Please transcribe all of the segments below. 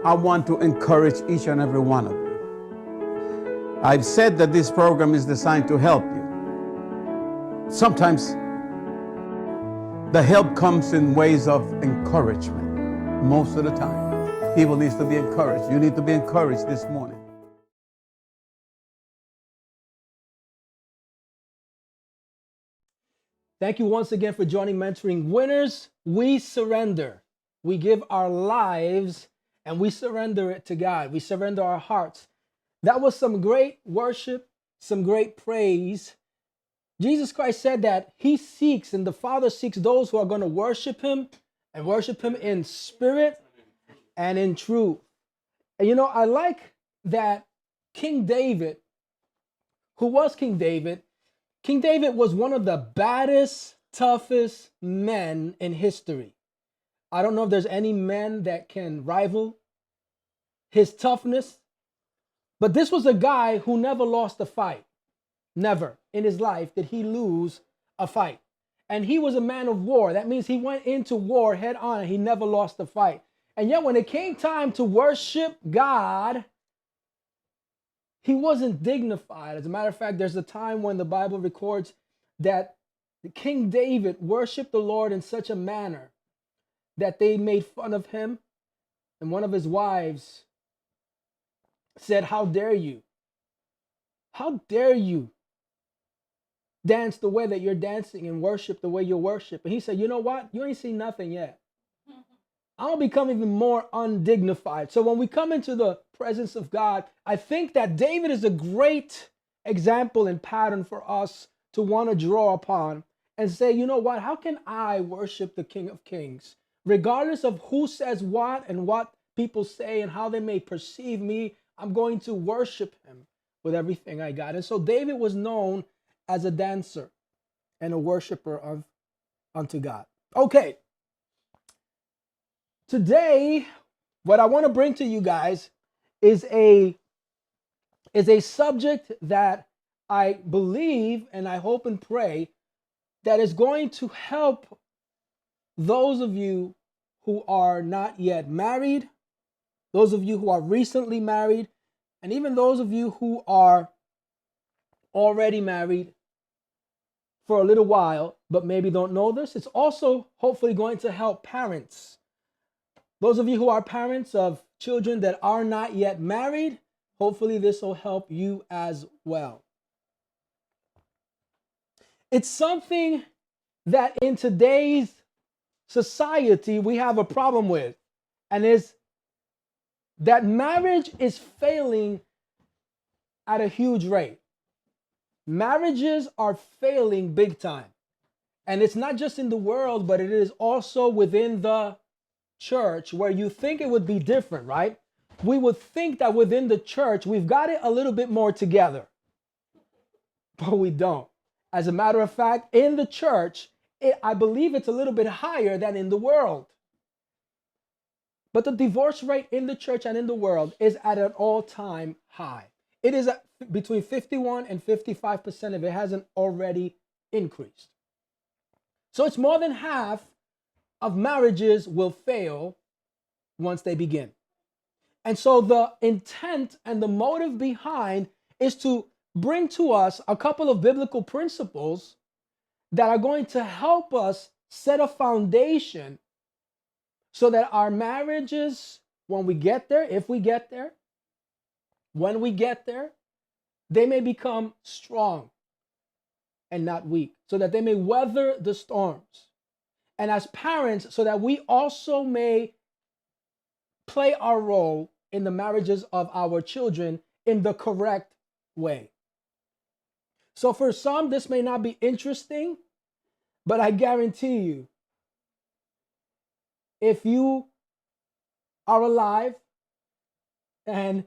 I want to encourage each and every one of you. I've said that this program is designed to help you. Sometimes the help comes in ways of encouragement. Most of the time, people need to be encouraged. You need to be encouraged this morning. Thank you once again for joining Mentoring Winners. We surrender. We give our lives and we surrender it to God. We surrender our hearts. That was some great worship, some great praise. Jesus Christ said that he seeks and the Father seeks those who are going to worship him and worship him in spirit and in truth. And you know, I like that King David, who was King David was one of the baddest, toughest men in history. I don't know if there's any men that can rival his toughness, but this was a guy who never lost a fight. Never in his life did he lose a fight. And he was a man of war. That means he went into war head on and he never lost a fight. And yet when it came time to worship God, he wasn't dignified. As a matter of fact, there's a time when the Bible records that King David worshiped the Lord in such a manner that they made fun of him. And one of his wives said, "How dare you? How dare you dance the way that you're dancing and worship the way you worship?" And he said, "You know what? You ain't seen nothing yet. I'll become even more undignified." So when we come into the presence of God, I think that David is a great example and pattern for us to want to draw upon and say, you know what? How can I worship the King of Kings? Regardless of who says what and what people say and how they may perceive me, I'm going to worship him with everything I got. And so David was known as a dancer and a worshiper unto God. Okay. Today, what I want to bring to you guys is a subject that I believe and I hope and pray that is going to help those of you who are not yet married, those of you who are recently married, and even those of you who are already married for a little while, but maybe don't know this. It's also hopefully going to help parents. Those of you who are parents of children that are not yet married, hopefully this will help you as well. It's something that in today's society we have a problem with, and is that marriage is failing at a huge rate. Marriages are failing big time. And it's not just in the world, but it is also within the church, where you think it would be different, right? We would think that within the church, we've got it a little bit more together, but we don't. As a matter of fact, in the church, I believe it's a little bit higher than in the world. But the divorce rate in the church and in the world is at an all-time high. It is at between 51 and 55% if it hasn't already increased. So it's more than half of marriages will fail once they begin. And so the intent and the motive behind is to bring to us a couple of biblical principles that are going to help us set a foundation so that our marriages, when we get there, if we get there, when we get there, they may become strong and not weak, so that they may weather the storms. And as parents, so that we also may play our role in the marriages of our children in the correct way. So for some, this may not be interesting, but I guarantee you, if you are alive and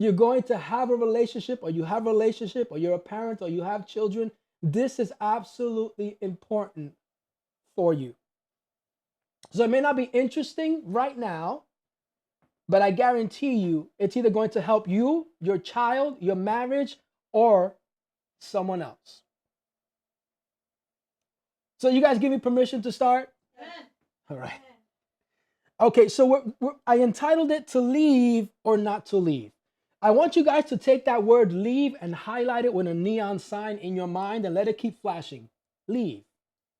you're going to have a relationship, or you have a relationship, or you're a parent, or you have children, this is absolutely important for you. So it may not be interesting right now, but I guarantee you it's either going to help you, your child, your marriage, or someone else. So you guys give me permission to start? All right. Okay, so I entitled it To Leave or Not to Leave. I want you guys to take that word leave and highlight it with a neon sign in your mind and let it keep flashing. Leave,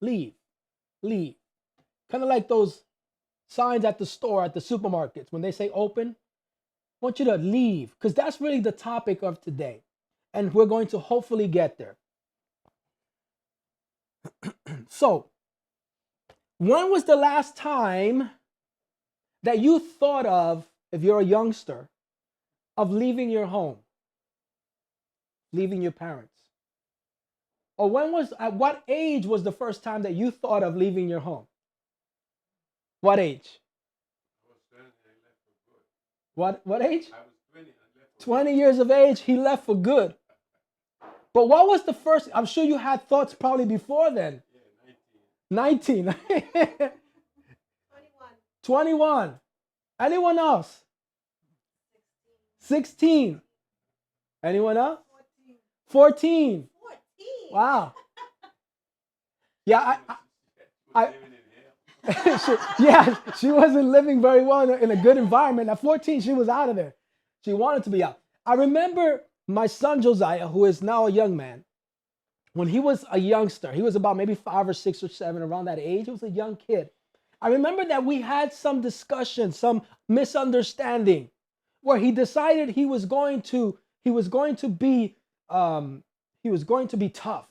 leave, leave. Kind of like those signs at the store, at the supermarkets, when they say open. I want you to leave, because that's really the topic of today. And we're going to hopefully get there. So, when was the last time that you thought of, if you're a youngster, of leaving your home, leaving your parents? Or at what age was the first time that you thought of leaving your home? What age? What age? I was 20. 20 years of age, he left for good. But what was the first? I'm sure you had thoughts probably before then. Yeah, 19. 21. 21. Anyone else? 16. Anyone else? 14. Wow. Yeah, she wasn't living very well in a good environment. At 14, she was out of there. She wanted to be out. I remember my son Josiah, who is now a young man, when he was a youngster, he was about maybe 5 or 6 or 7, around that age. He was a young kid. I remember that we had some discussion, some misunderstanding, where he decided he was going to be tough.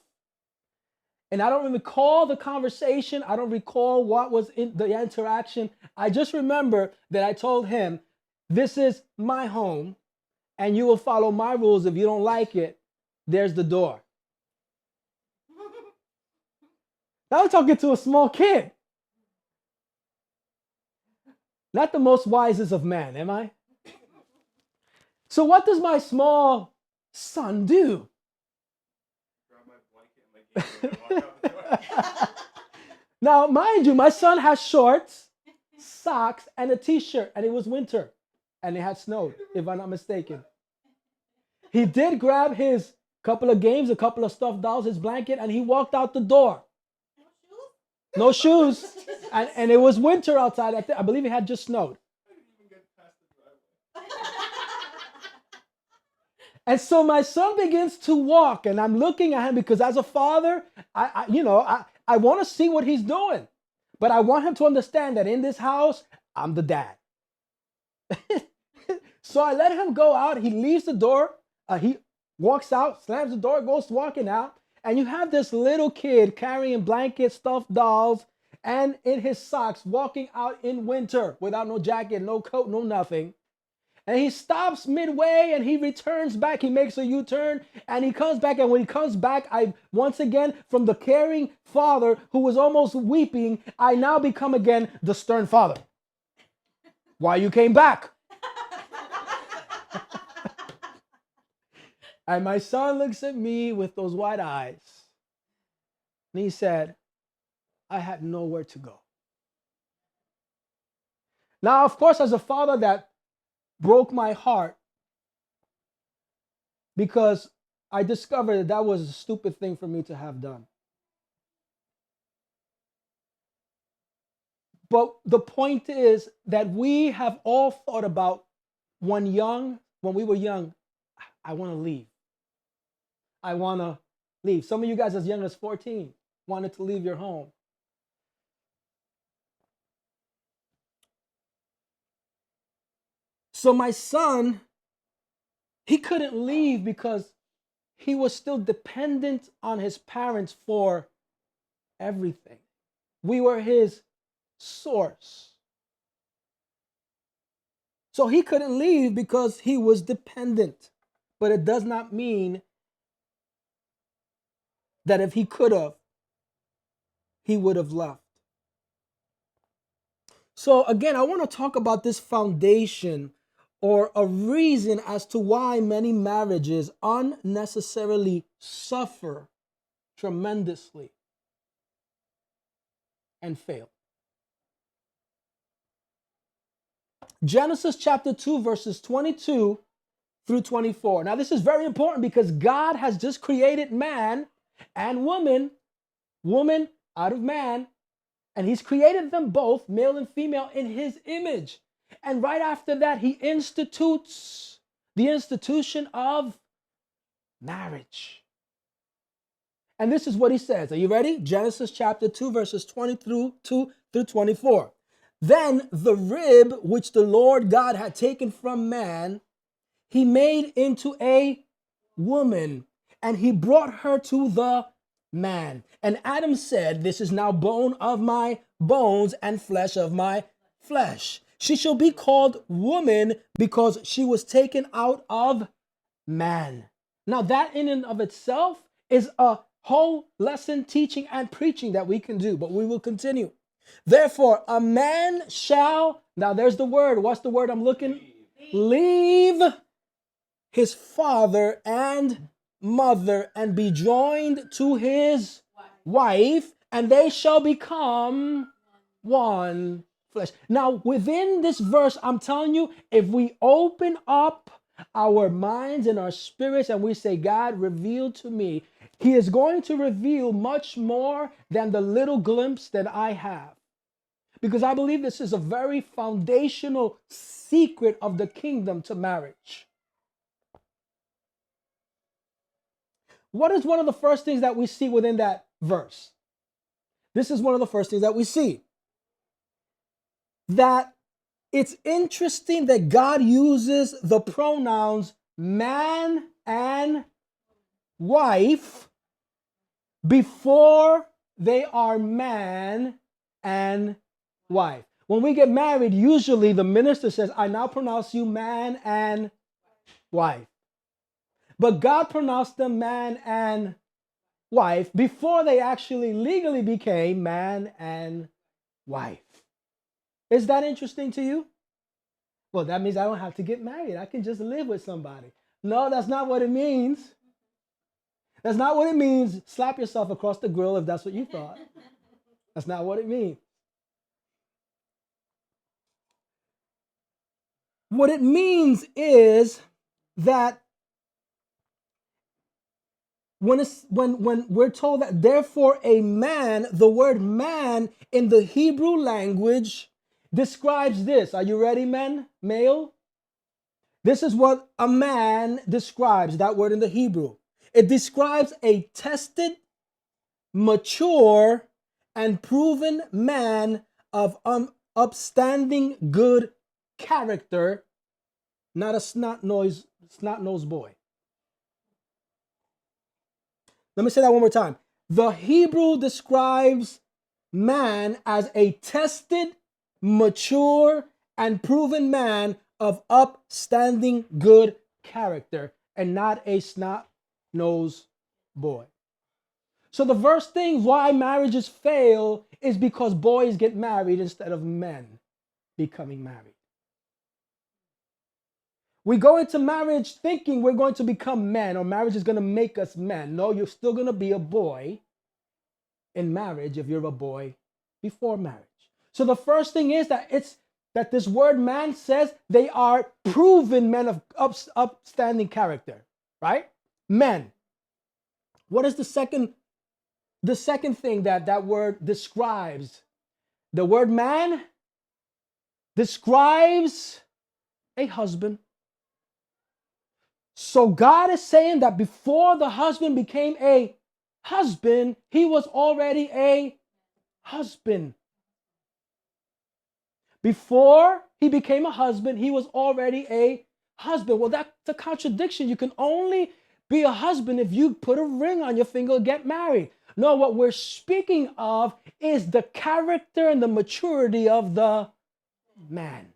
And I don't recall the conversation. I don't recall what was in the interaction. I just remember that I told him, this is my home, and you will follow my rules. If you don't like it, there's the door. Now I'm talking to a small kid. Not the most wisest of men, am I? So what does my small son do? Now, mind you, my son has shorts, socks, and a t-shirt, and it was winter, and it had snowed, if I'm not mistaken. He did grab his couple of games, a couple of stuffed dolls, his blanket, and he walked out the door. No shoes. And it was winter outside. I believe it had just snowed. And so my son begins to walk, and I'm looking at him because as a father, I want to see what he's doing. But I want him to understand that in this house, I'm the dad. So I let him go out. He leaves the door. He walks out, slams the door, goes walking out. And you have this little kid carrying blankets, stuffed dolls, and in his socks, walking out in winter without no jacket, no coat, no nothing. And he stops midway and he returns back. He makes a U-turn and he comes back. And when he comes back, once again, from the caring father who was almost weeping, I now become again the stern father. Why you came back? And my son looks at me with those wide eyes. And he said, I had nowhere to go. Now, of course, as a father, that broke my heart because I discovered that was a stupid thing for me to have done. But the point is that we have all thought about when we were young, I want to leave. I want to leave. Some of you guys as young as 14 wanted to leave your home. So my son, he couldn't leave because he was still dependent on his parents for everything. We were his source. So he couldn't leave because he was dependent. But it does not mean that if he could have, he would have left. So again, I want to talk about this foundation or a reason as to why many marriages unnecessarily suffer tremendously and fail. Genesis chapter 2, verses 22 through 24. Now, this is very important because God has just created man and woman out of man, And he's created them both, male and female, in his image. And right after that, he institutes the institution of marriage. And this is what he says. Are you ready? Genesis chapter 2, verses 20 through 24. Then the rib which the Lord God had taken from man, he made into a woman, and he brought her to the man. And Adam said, this is now bone of my bones and flesh of my flesh. She shall be called woman because she was taken out of man. Now that in and of itself is a whole lesson, teaching and preaching that we can do, but we will continue. Therefore, a man shall, now there's the word. What's the word I'm looking? Leave his father and mother and be joined to his wife, and they shall become one flesh. Now, within this verse, I'm telling you, if we open up our minds and our spirits and we say, God, reveal to me, he is going to reveal much more than the little glimpse that I have. Because I believe this is a very foundational secret of the kingdom to marriage. What is one of the first things that we see within that verse? This is one of the first things that we see. That it's interesting that God uses the pronouns man and wife before they are man and wife. When we get married, usually the minister says, I now pronounce you man and wife. But God pronounced them man and wife before they actually legally became man and wife. Is that interesting to you? Well, that means I don't have to get married. I can just live with somebody. No, that's not what it means. That's not what it means. Slap yourself across the grill if that's what you thought. That's not what it means. What it means is that when we're told that therefore a man, the word man in the Hebrew language describes this. Are you ready, men? Male? This is what a man describes, that word in the Hebrew. It describes a tested, mature, and proven man of upstanding good character, not a snot-nosed boy. Let me say that one more time. The Hebrew describes man as a tested, mature, and proven man of upstanding good character and not a snot-nosed boy. So the first thing why marriages fail is because boys get married instead of men becoming married. We go into marriage thinking we're going to become men or marriage is going to make us men. No, you're still going to be a boy in marriage if you're a boy before marriage. So the first thing is that this word man says they are proven men of upstanding character, right? Men. What is the second thing that word describes? The word man describes a husband. So God is saying that before the husband became a husband, he was already a husband. Before he became a husband, he was already a husband. Well, that's a contradiction. You can only be a husband if you put a ring on your finger and get married. No, what we're speaking of is the character and the maturity of the man.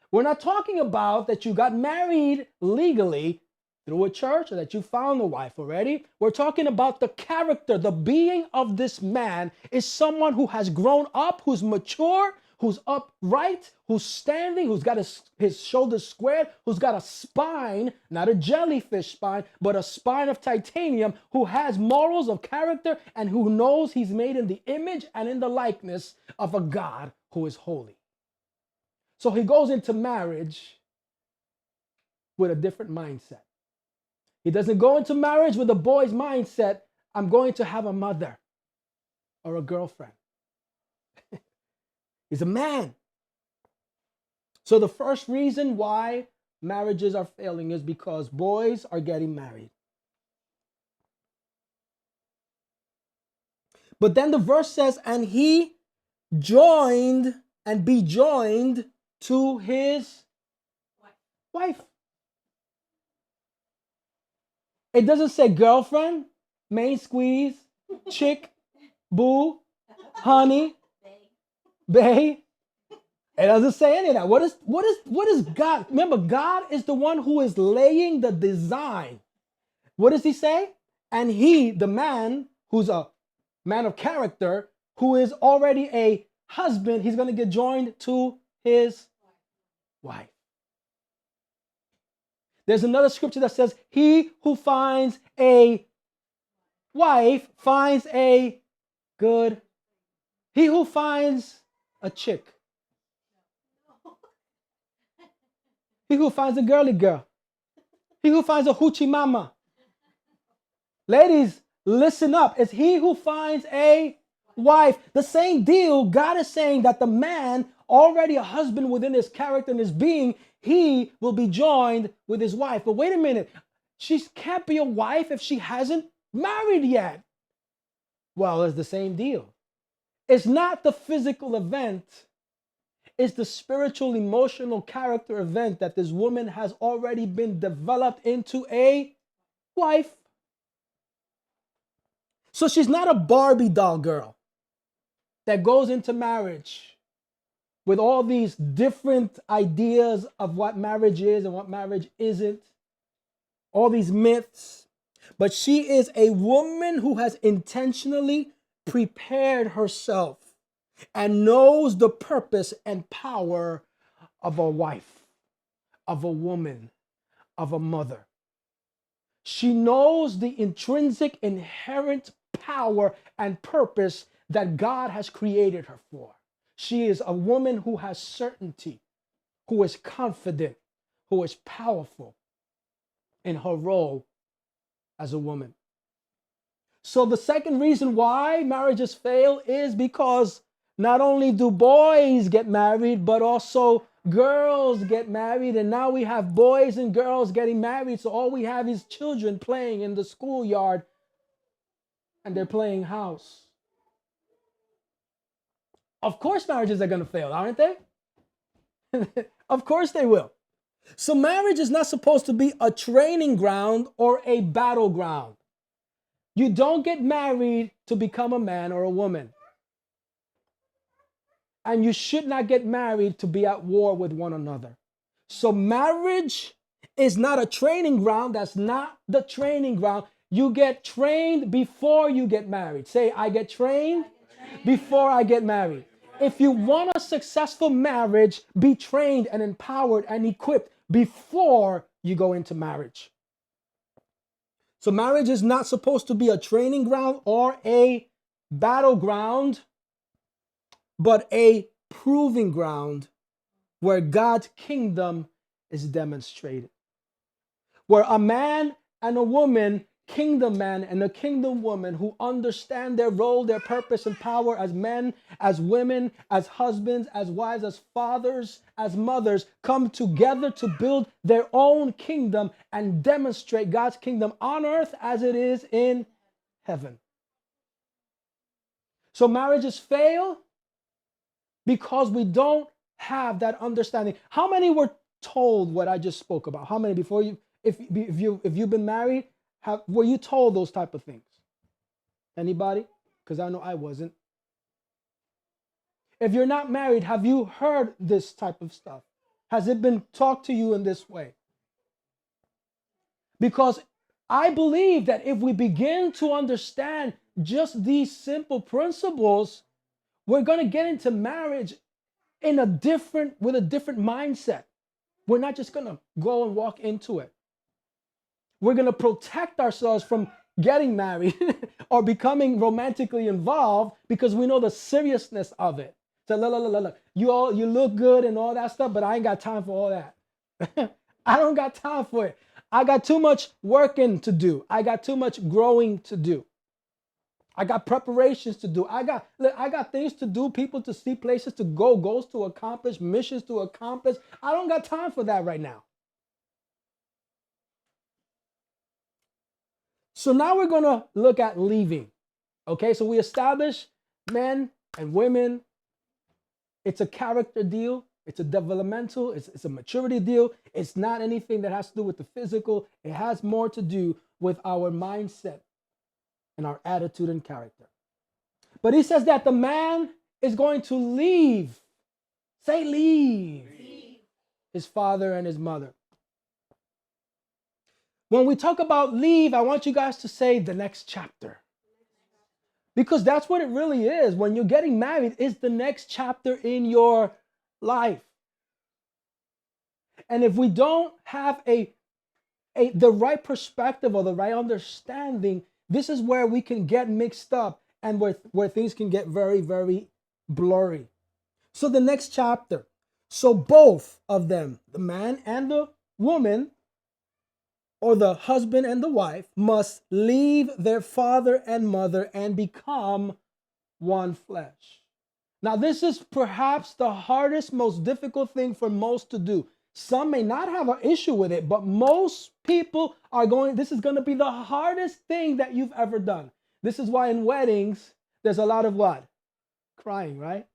We're not talking about that you got married legally through a church or that you found a wife already. We're talking about the character, the being of this man is someone who has grown up, who's mature, who's upright, who's standing, who's got his shoulders squared, who's got a spine, not a jellyfish spine, but a spine of titanium, who has morals of character and who knows he's made in the image and in the likeness of a God who is holy. So he goes into marriage with a different mindset. He doesn't go into marriage with a boy's mindset, I'm going to have a mother or a girlfriend. He's a man. So the first reason why marriages are failing is because boys are getting married. But then the verse says, and he joined and be joined to his wife. It doesn't say girlfriend, main squeeze, chick, boo, honey, bae. It doesn't say any of that. What is God? Remember, God is the one who is laying the design. What does he say? And he, the man, who's a man of character, who is already a husband, he's going to get joined to his wife. There's another scripture that says, he who finds a wife finds a good, he who finds a chick, he who finds a girly girl, he who finds a hoochie mama. Ladies, listen up. It's he who finds a wife. The same deal. God is saying that the man, already a husband within his character and his being, he will be joined with his wife. But wait a minute. She can't be a wife if she hasn't married yet. Well, it's the same deal. It's not the physical event. It's the spiritual, emotional character event that this woman has already been developed into a wife. So she's not a Barbie doll girl that goes into marriage with all these different ideas of what marriage is and what marriage isn't, all these myths. But she is a woman who has intentionally prepared herself and knows the purpose and power of a wife, of a woman, of a mother. She knows the intrinsic, inherent power and purpose that God has created her for. She is a woman who has certainty, who is confident, who is powerful in her role as a woman. So the second reason why marriages fail is because not only do boys get married, but also girls get married. And now we have boys and girls getting married. So all we have is children playing in the schoolyard, and they're playing house. Of course marriages are going to fail, aren't they? Of course they will. So marriage is not supposed to be a training ground or a battleground. You don't get married to become a man or a woman. And you should not get married to be at war with one another. So marriage is not a training ground. That's not the training ground. You get trained before you get married. Say, I get trained before I get married. If you want a successful marriage, be trained and empowered and equipped before you go into marriage. So marriage is not supposed to be a training ground or a battleground, but a proving ground where God's kingdom is demonstrated. Where a man and a woman, kingdom man and a kingdom woman who understand their role, their purpose and power as men, as women, as husbands, as wives, as fathers, as mothers, come together to build their own kingdom and demonstrate God's kingdom on earth as it is in heaven. So marriages fail because we don't have that understanding. How many were told what I just spoke about? How many before you, if you've been married, were you told those type of things? Anybody? Because I know I wasn't. If you're not married, have you heard this type of stuff? Has it been talked to you in this way? Because I believe that if we begin to understand just these simple principles, we're going to get into marriage with a different mindset. We're not just going to go and walk into it. We're going to protect ourselves from getting married or becoming romantically involved because we know the seriousness of it. So look, you look good and all that stuff, but I ain't got time for all that. I don't got time for it. I got too much working to do. I got too much growing to do. I got preparations to do. Look, I got things to do, people to see, places to go, goals to accomplish, missions to accomplish. I don't got time for that right now. So now we're going to look at leaving. Okay, so we established men and women. It's a character deal. It's a developmental, it's a maturity deal. It's not anything that has to do with the physical. It has more to do with our mindset and our attitude and character. But he says that the man is going to leave. Say leave. His father and his mother. When we talk about leave, I want you guys to say the next chapter. Because that's what it really is. When you're getting married, it's the next chapter in your life. And if we don't have the right perspective or the right understanding, this is where we can get mixed up and where things can get very, very blurry. So the next chapter. So both of them, the man and the woman, or the husband and the wife, must leave their father and mother and become one flesh. Now, this is perhaps the hardest, most difficult thing for most to do. Some may not have an issue with it, but most people are this is going to be the hardest thing that you've ever done. This is why in weddings, there's a lot of what? Crying, right?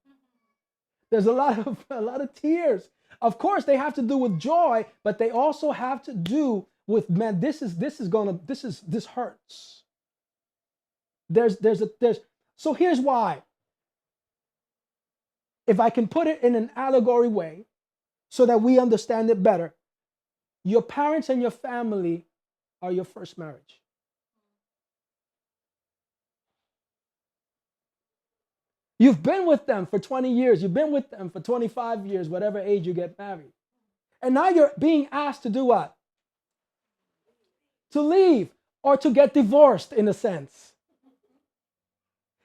There's a lot of tears. Of course, they have to do with joy, but they also have to do with, man, this hurts. So here's why. If I can put it in an allegory way so that we understand it better, your parents and your family are your first marriage. You've been with them for 20 years. You've been with them for 25 years, whatever age you get married. And now you're being asked to do what? To leave or to get divorced, in a sense.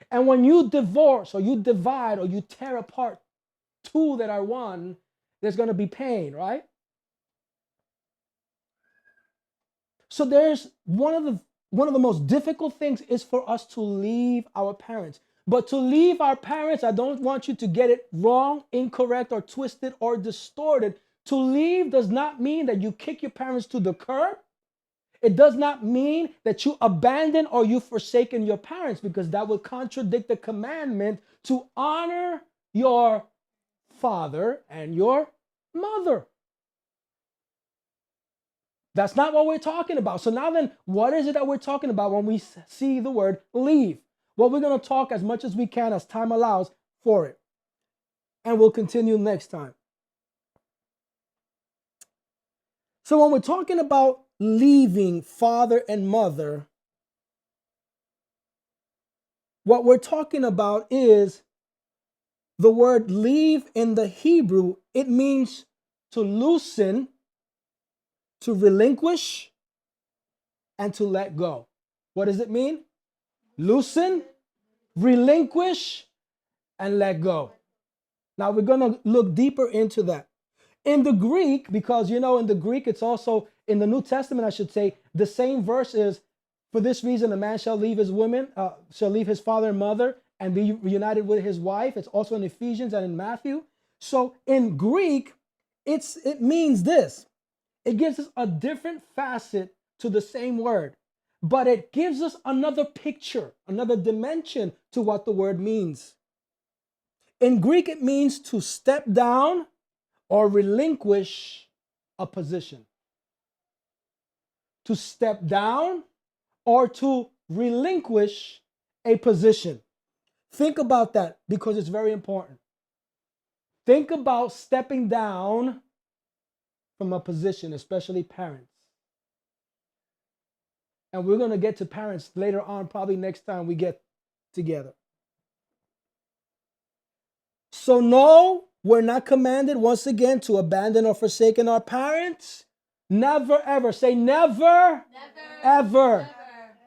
And when you divorce or you divide or you tear apart two that are one, there's going to be pain, right? So there's one of the most difficult things is for us to leave our parents. But to leave our parents, I don't want you to get it wrong, incorrect, or twisted, or distorted. To leave does not mean that you kick your parents to the curb. It does not mean that you abandon or you forsaken your parents, because that would contradict the commandment to honor your father and your mother. That's not what we're talking about. So now then, what is it that we're talking about when we see the word leave? Well, we're going to talk as much as we can as time allows for it. And we'll continue next time. So when we're talking about leaving father and mother, what we're talking about is the word leave in the Hebrew. It means to loosen, to relinquish, and to let go. What does it mean? Loosen, relinquish, and let go. Now we're going to look deeper into that. In the Greek, because in the Greek, it's also in the New Testament, I should say, the same verse is, for this reason, a man shall leave his shall leave his father and mother and be reunited with his wife. It's also in Ephesians and in Matthew. So in Greek, it means this. It gives us a different facet to the same word, but it gives us another picture, another dimension to what the word means. In Greek, it means to step down or relinquish a position. To step down or to relinquish a position. Think about that, because it's very important. Think about stepping down from a position, especially parents. And we're going to get to parents later on, probably next time we get together. So no, we're not commanded once again to abandon or forsaken our parents. Never, ever. Say never, never. Ever. Never.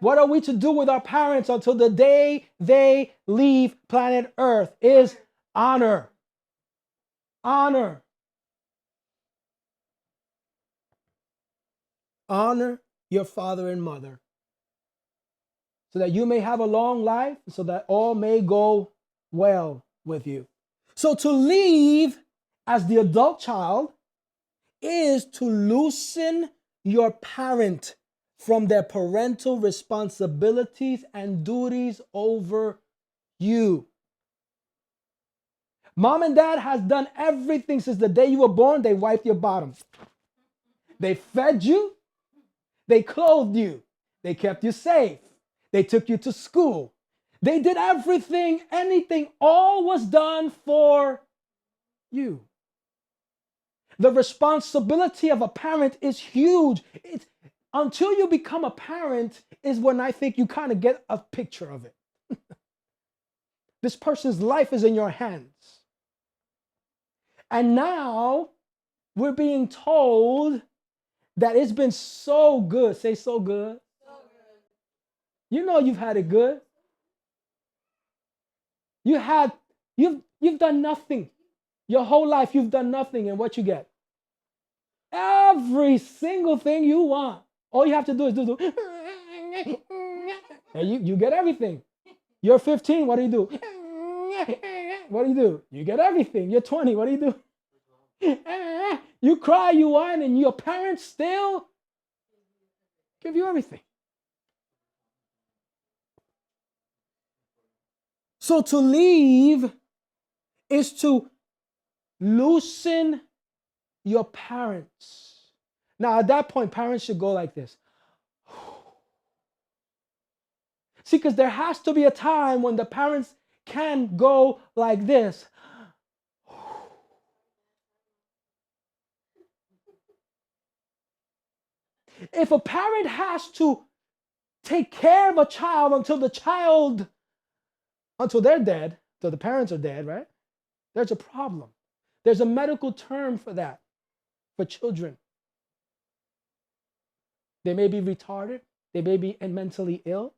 What are we to do with our parents until the day they leave planet Earth? Is honor. Honor. Honor your father and mother. so that you may have a long life, so that all may go well with you. So to leave as the adult child is to loosen your parent from their parental responsibilities and duties over you. Mom and dad has done everything since the day you were born. They wiped your bottom. They fed you. They clothed you. They kept you safe. They took you to school. They did everything, anything, all was done for you. The responsibility of a parent is huge. Until you become a parent is when I think you kind of get a picture of it. This person's life is in your hands. And now we're being told that it's been so good. Say so good. So good. You know you've had it good. You've done nothing. Your whole life you've done nothing, and what you get? Every single thing you want. All you have to do is do. And you get everything. You're 15, what do you do? What do you do? You get everything. You're 20, what do you do? You cry, you whine, and your parents still give you everything. So to leave is to loosen your parents. Now, at that point, parents should go like this. See, because there has to be a time when the parents can go like this. If a parent has to take care of a child until they're dead, till the parents are dead, right? There's a problem. There's a medical term for that, for children. They may be retarded, they may be mentally ill,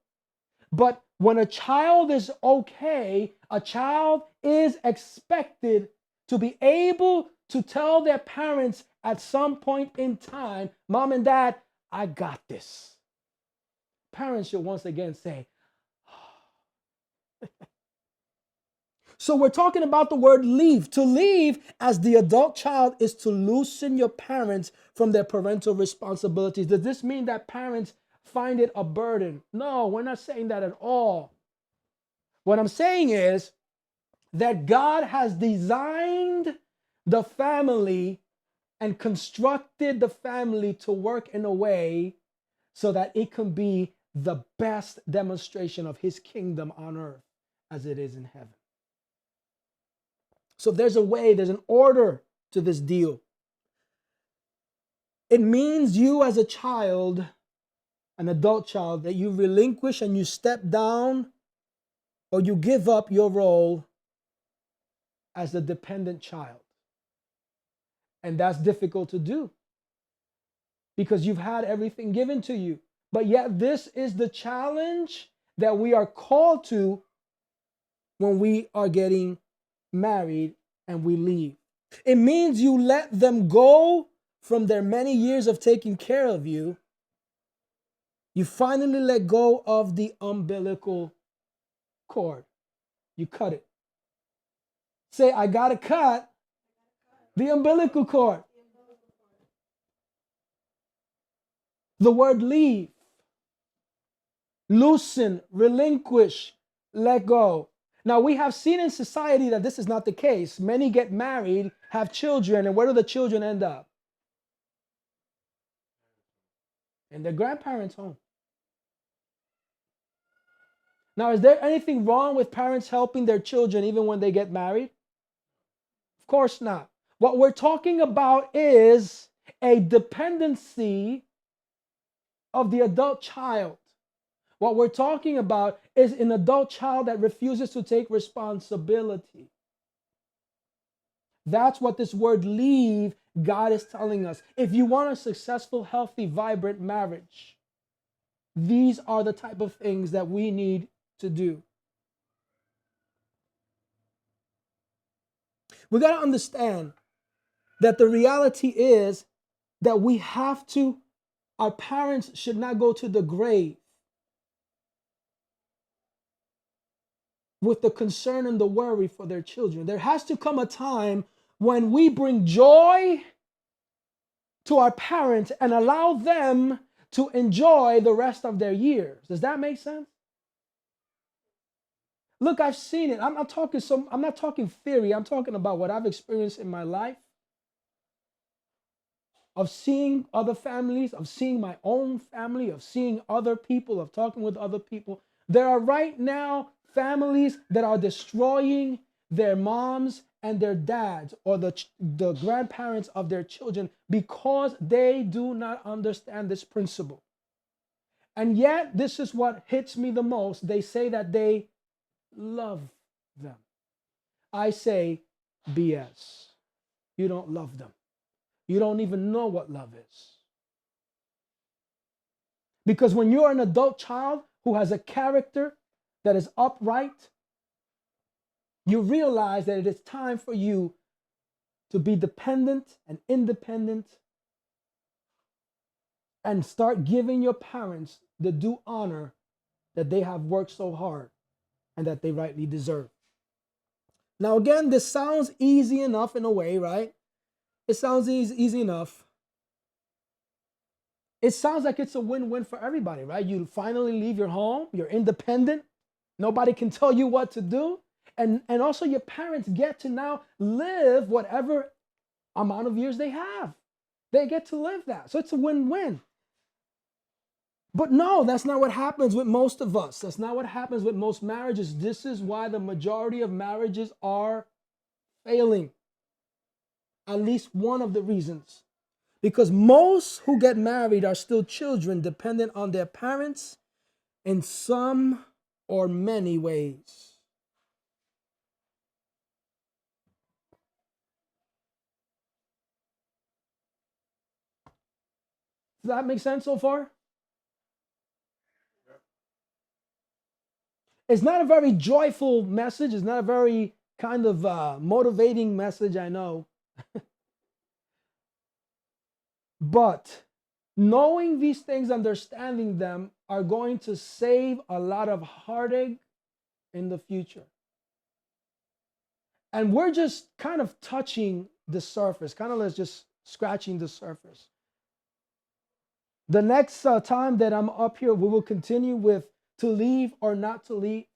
but when a child is okay, a child is expected to be able to tell their parents at some point in time, Mom and Dad, I got this. Parents should once again say, so we're talking about the word leave. To leave as the adult child is to loosen your parents from their parental responsibilities. Does this mean that parents find it a burden? No, we're not saying that at all. What I'm saying is that God has designed the family and constructed the family to work in a way so that it can be the best demonstration of his kingdom on earth as it is in heaven. So there's a way, there's an order to this deal. It means you as a child, an adult child, that you relinquish and you step down or you give up your role as a dependent child. And that's difficult to do because you've had everything given to you. But yet this is the challenge that we are called to when we are getting married and we leave. It means you let them go from their many years of taking care of you. You finally let go of the umbilical cord. You cut it. Say, I gotta cut the umbilical cord. The word leave, loosen, relinquish, let go. Now, we have seen in society that this is not the case. Many get married, have children, and where do the children end up? In their grandparents' home. Now, is there anything wrong with parents helping their children even when they get married? Of course not. What we're talking about is a dependency of the adult child. What we're talking about is an adult child that refuses to take responsibility. That's what this word leave, God is telling us. If you want a successful, healthy, vibrant marriage, these are the type of things that we need to do. We got to understand that the reality is that our parents should not go to the grave with the concern and the worry for their children. There has to come a time when we bring joy to our parents and allow them to enjoy the rest of their years. Does that make sense? Look, I've seen it. I'm not talking theory. I'm talking about what I've experienced in my life, of seeing other families, of seeing my own family, of seeing other people, of talking with other people. There are right now families that are destroying their moms and their dads, or the grandparents of their children, because they do not understand this principle. And yet, this is what hits me the most. They say that they love them. I say, BS. You don't love them. You don't even know what love is. Because when you're an adult child who has a character that is upright, you realize that it is time for you to be dependent and independent and start giving your parents the due honor that they have worked so hard and that they rightly deserve. Now, again, this sounds easy enough in a way, right? It sounds easy enough. It sounds like it's a win-win for everybody, right? You finally leave your home, you're independent, nobody can tell you what to do, and also your parents get to now live whatever amount of years they have. They get to live that. So it's a win-win. But no, that's not what happens with most of us. That's not what happens with most marriages. This is why the majority of marriages are failing. At least one of the reasons. Because most who get married are still children dependent on their parents in some or many ways. Does that make sense so far? It's not a very joyful message. It's not a very kind of motivating message, I know. But knowing these things, understanding them, are going to save a lot of heartache in the future. And we're just kind of touching the surface, kind of just scratching the surface. The next time that I'm up here, we will continue with to leave or not to leave.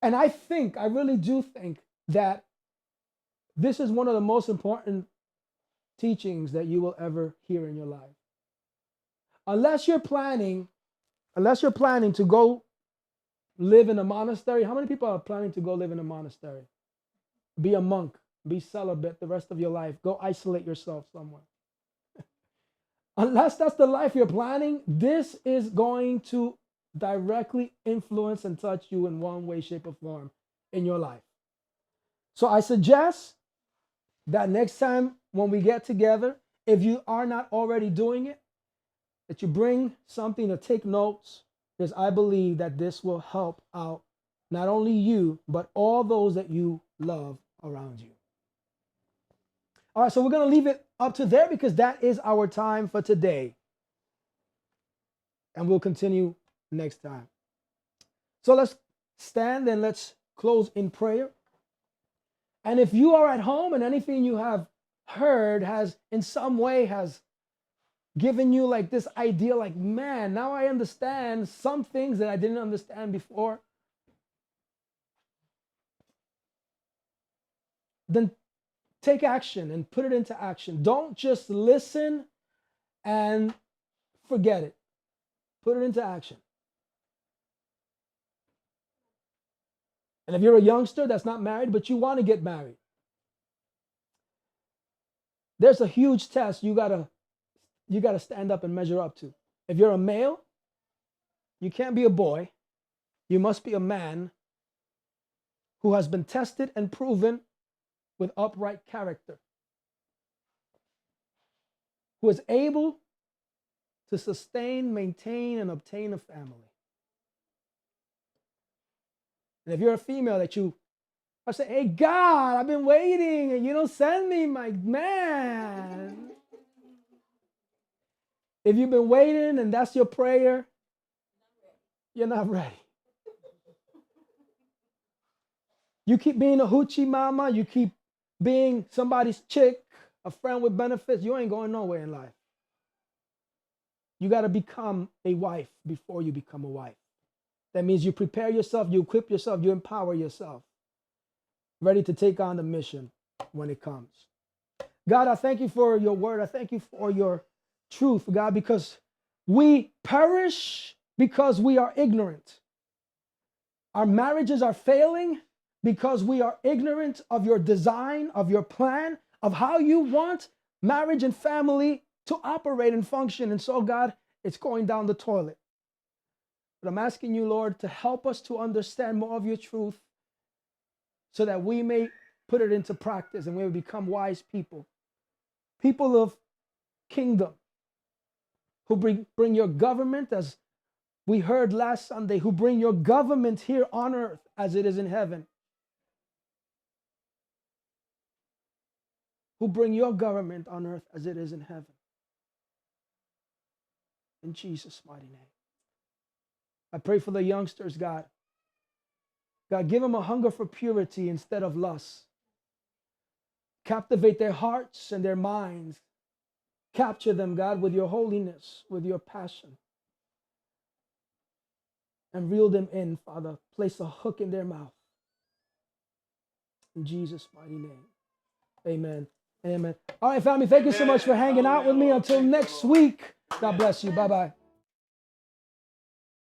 And I really do think that this is one of the most important teachings that you will ever hear in your life. Unless you're planning to go live in a monastery. How many people are planning to go live in a monastery? Be a monk, be celibate the rest of your life. Go isolate yourself somewhere. Unless that's the life you're planning, this is going to directly influence and touch you in one way, shape, or form in your life. So I suggest that next time when we get together, if you are not already doing it, that you bring something to take notes, because I believe that this will help out not only you, but all those that you love around you. All right, so we're going to leave it up to there because that is our time for today. And we'll continue next time. So let's stand and let's close in prayer. And if you are at home and anything you have heard has in some way has given you like this idea, like, man, now I understand some things that I didn't understand before, then take action and put it into action. Don't just listen and forget it. Put it into action. And if you're a youngster that's not married, but you want to get married, there's a huge test you gotta stand up and measure up to. If you're a male, you can't be a boy. You must be a man who has been tested and proven with upright character, who is able to sustain, maintain, and obtain a family. And if you're a female I say, hey, God, I've been waiting and you don't send me my man. If you've been waiting and that's your prayer, you're not ready. You keep being a hoochie mama, you keep being somebody's chick, a friend with benefits, you ain't going nowhere in life. You got to become a wife before you become a wife. That means you prepare yourself, you equip yourself, you empower yourself, ready to take on the mission when it comes. God, I thank you for your word. I thank you for your truth, God, because we perish because we are ignorant. Our marriages are failing because we are ignorant of your design, of your plan, of how you want marriage and family to operate and function. And so, God, it's going down the toilet. But I'm asking you, Lord, to help us to understand more of your truth so that we may put it into practice and we will become wise people. People of kingdom who bring your government, as we heard last Sunday, who bring your government here on earth as it is in heaven. Who bring your government on earth as it is in heaven. In Jesus' mighty name. I pray for the youngsters, God. God, give them a hunger for purity instead of lust. Captivate their hearts and their minds. Capture them, God, with your holiness, with your passion. And reel them in, Father. Place a hook in their mouth. In Jesus' mighty name. Amen. Amen. All right, family, thank you so much for hanging out with me. Until next week, God bless you. Bye-bye.